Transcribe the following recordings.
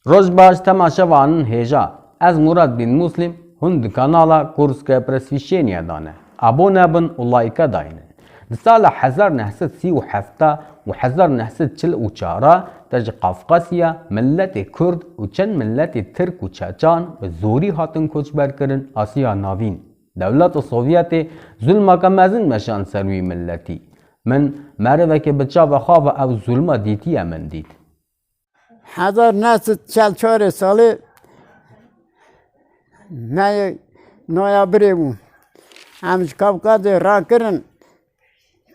Rojbaş temaşevanın heja. Ez Murad bin Muslim hund kanala Kurska Presvişeniye dane. Abone bin ulayka dayne. Sala 1937 و 1944 تج قفقاسیا ملت کرد و چند ملت ترک و چاچان به زوری هاتن کوچبر کرن آسیا ناوین. دولت سوویت ظلم کمازن مشان سروی ملتی. من معرفه که بچا و خواب او ظلم دیتی من دید. 1944 ساله نه نویابری بود. همش کافکاز را کرن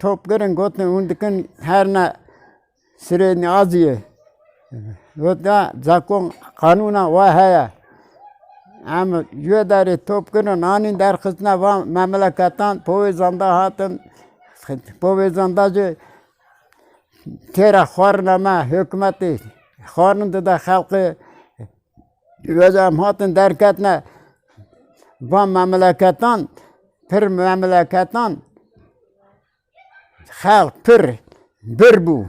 توپ کرن گوتن اوندکن هر نه سری نیازیه. وقتا زکون قانونا واهیا. اما یه داره توپ کرن آنین در خزنه و مملکتان پویزنده هاتن پویزنده جو تیرا خورنما حکمتی خورنده دا خلق وزم هاتن درکتنه و مملکتان پر مملکتان خلق پر بر بو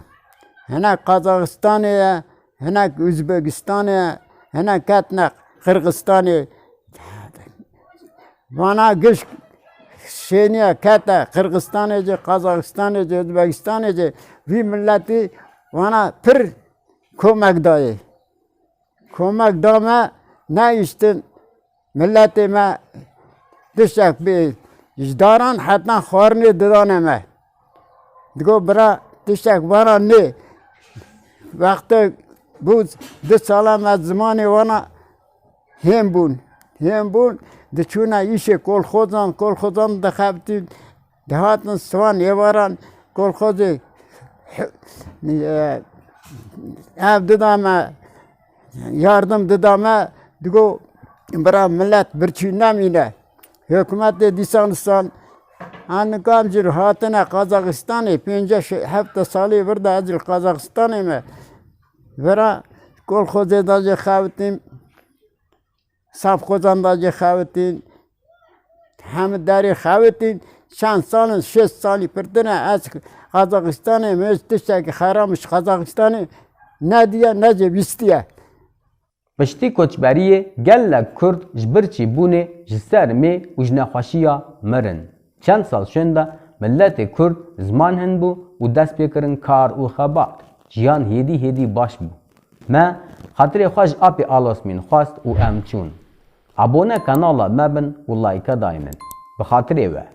هناك قزاقستانية هناك أوزبكستانية هناك كاتنا قرغستانية وانا قش شينيا كاتا قرغستانية جي قزاقستانية جي أوزبكستانية جي في ملتي وانا پر كومك داي كومك داما نايشتن ملتي ما دشك بي جداران حتى خورني ددانه ما دگو برا تشک برا نه وقت بود 2 سال از زمان وانا هم بون دچونا ایشه کل خودان دخابتی دهاتن سوان یواران کل خودی اف ددامه yardım ددامه دگو برا ملت برچی نمینه حکومت دیسانستان Anıkamcır hatına Kazakistan'ı 5 salı burada acil Kazakistan'ı mı? Vera kolxozedacı xavitim, safxozandacı xavitim, hamdari xavitim, çand salın 6 salı pırdına az Kazakistan'ı meclisteki xaramış Kazakistan'ı ne diye ne cebistiye. Piştî koçberiye gelek Kurd ji birçî bûnê ji ser mê û ji nexweşiya mirin. Çend sal şenda milletê Kurd zman hin bû û dest pê kirin kar û xebar. Jiyan hêdî baş bû. Me xatirê xwe ji apê alasmîn xwast û em çûn. Abone kanala me bin û layka daynin. Bi xatirê we.